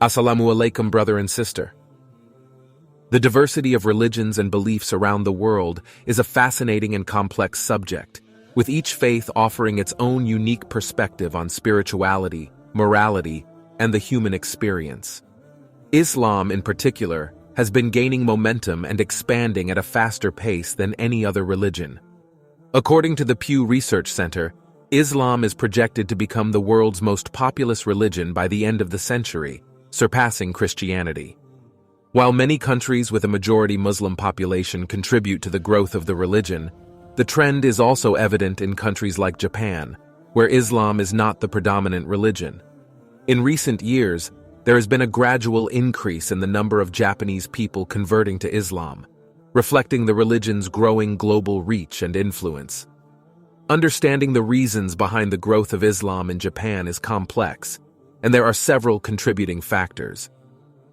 Assalamu alaikum, brother and sister. The diversity of religions and beliefs around the world is a fascinating and complex subject, with each faith offering its own unique perspective on spirituality, morality, and the human experience. Islam, in particular, has been gaining momentum and expanding at a faster pace than any other religion. According to the Pew Research Center, Islam is projected to become the world's most populous religion by the end of the century, surpassing Christianity. While many countries with a majority Muslim population contribute to the growth of the religion, the trend is also evident in countries like Japan, where Islam is not the predominant religion. In recent years, there has been a gradual increase in the number of Japanese people converting to Islam, reflecting the religion's growing global reach and influence. Understanding the reasons behind the growth of Islam in Japan is complex, and there are several contributing factors.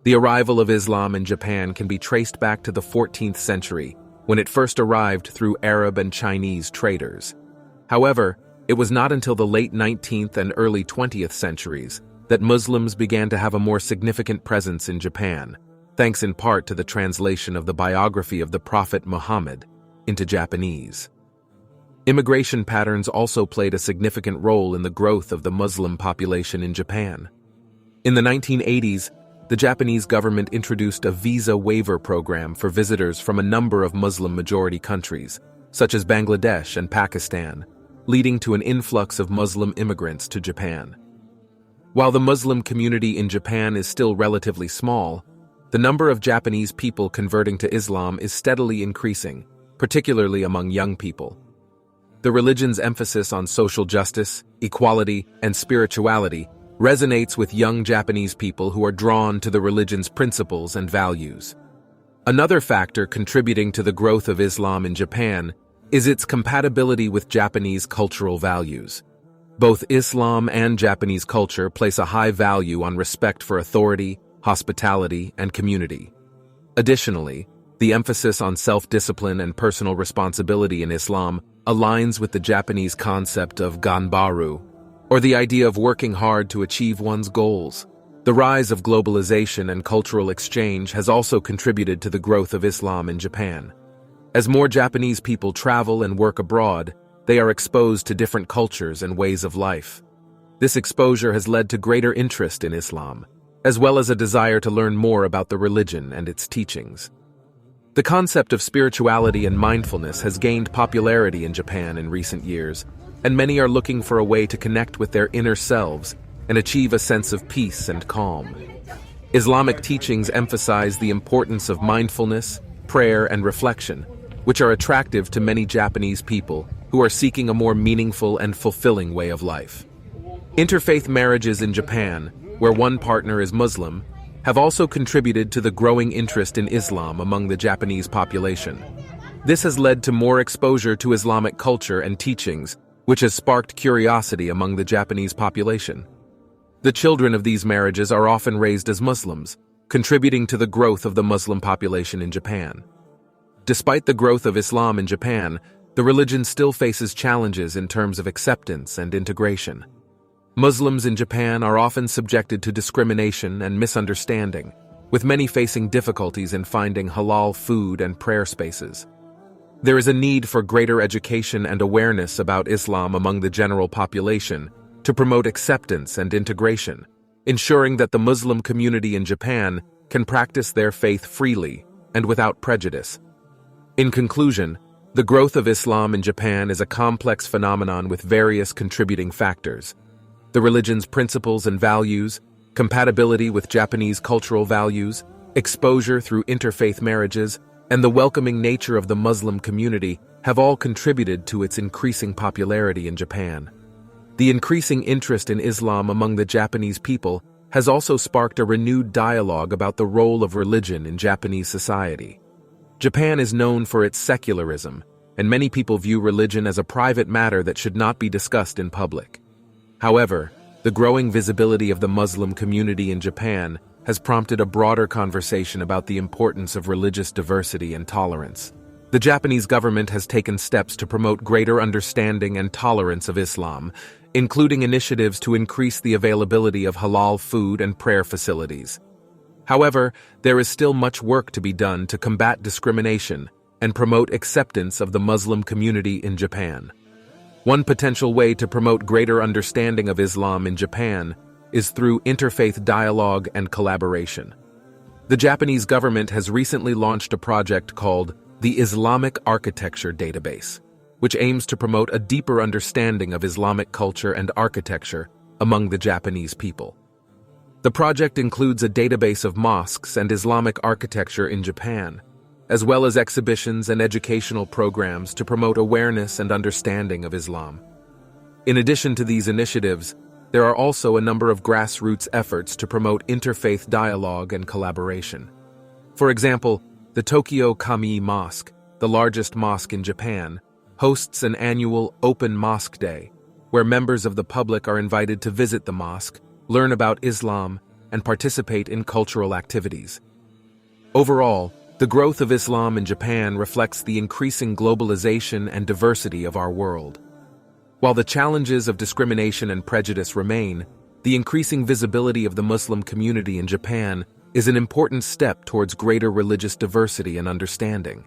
The arrival of Islam in Japan can be traced back to the 14th century, when it first arrived through Arab and Chinese traders. However, it was not until the late 19th and early 20th centuries that Muslims began to have a more significant presence in Japan, thanks in part to the translation of the biography of the Prophet Muhammad into Japanese. Immigration patterns also played a significant role in the growth of the Muslim population in Japan. In the 1980s, the Japanese government introduced a visa waiver program for visitors from a number of Muslim-majority countries, such as Bangladesh and Pakistan, leading to an influx of Muslim immigrants to Japan. While the Muslim community in Japan is still relatively small, the number of Japanese people converting to Islam is steadily increasing, particularly among young people. The religion's emphasis on social justice, equality, and spirituality resonates with young Japanese people who are drawn to the religion's principles and values. Another factor contributing to the growth of Islam in Japan is its compatibility with Japanese cultural values. Both Islam and Japanese culture place a high value on respect for authority, hospitality, and community. Additionally, the emphasis on self-discipline and personal responsibility in Islam aligns with the Japanese concept of ganbaru, or the idea of working hard to achieve one's goals. The rise of globalization and cultural exchange has also contributed to the growth of Islam in Japan. As more Japanese people travel and work abroad, they are exposed to different cultures and ways of life. This exposure has led to greater interest in Islam, as well as a desire to learn more about the religion and its teachings. The concept of spirituality and mindfulness has gained popularity in Japan in recent years, and many are looking for a way to connect with their inner selves and achieve a sense of peace and calm. Islamic teachings emphasize the importance of mindfulness, prayer, and reflection, which are attractive to many Japanese people who are seeking a more meaningful and fulfilling way of life. Interfaith marriages in Japan, where one partner is Muslim, have also contributed to the growing interest in Islam among the Japanese population. This has led to more exposure to Islamic culture and teachings, which has sparked curiosity among the Japanese population. The children of these marriages are often raised as Muslims, contributing to the growth of the Muslim population in Japan. Despite the growth of Islam in Japan, the religion still faces challenges in terms of acceptance and integration. Muslims in Japan are often subjected to discrimination and misunderstanding, with many facing difficulties in finding halal food and prayer spaces. There is a need for greater education and awareness about Islam among the general population to promote acceptance and integration, ensuring that the Muslim community in Japan can practice their faith freely and without prejudice. In conclusion, the growth of Islam in Japan is a complex phenomenon with various contributing factors. The religion's principles and values, compatibility with Japanese cultural values, exposure through interfaith marriages, and the welcoming nature of the Muslim community have all contributed to its increasing popularity in Japan. The increasing interest in Islam among the Japanese people has also sparked a renewed dialogue about the role of religion in Japanese society. Japan is known for its secularism, and many people view religion as a private matter that should not be discussed in public. However, the growing visibility of the Muslim community in Japan has prompted a broader conversation about the importance of religious diversity and tolerance. The Japanese government has taken steps to promote greater understanding and tolerance of Islam, including initiatives to increase the availability of halal food and prayer facilities. However, there is still much work to be done to combat discrimination and promote acceptance of the Muslim community in Japan. One potential way to promote greater understanding of Islam in Japan is through interfaith dialogue and collaboration. The Japanese government has recently launched a project called the Islamic Architecture Database, which aims to promote a deeper understanding of Islamic culture and architecture among the Japanese people. The project includes a database of mosques and Islamic architecture in Japan, as well as exhibitions and educational programs to promote awareness and understanding of Islam. In addition to these initiatives, there are also a number of grassroots efforts to promote interfaith dialogue and collaboration. For example, the Tokyo Kami Mosque, the largest mosque in Japan, hosts an annual Open Mosque Day, where members of the public are invited to visit the mosque, learn about Islam, and participate in cultural activities. Overall, the growth of Islam in Japan reflects the increasing globalization and diversity of our world. While the challenges of discrimination and prejudice remain, the increasing visibility of the Muslim community in Japan is an important step towards greater religious diversity and understanding.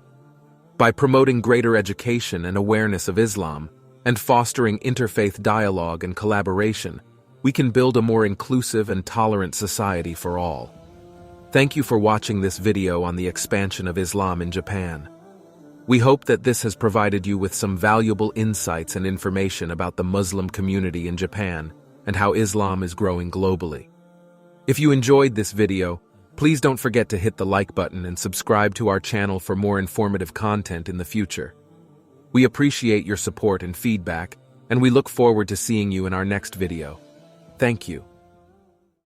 By promoting greater education and awareness of Islam, and fostering interfaith dialogue and collaboration, we can build a more inclusive and tolerant society for all. Thank you for watching this video on the expansion of Islam in Japan. We hope that this has provided you with some valuable insights and information about the Muslim community in Japan and how Islam is growing globally. If you enjoyed this video, please don't forget to hit the like button and subscribe to our channel for more informative content in the future. We appreciate your support and feedback, and we look forward to seeing you in our next video. Thank you.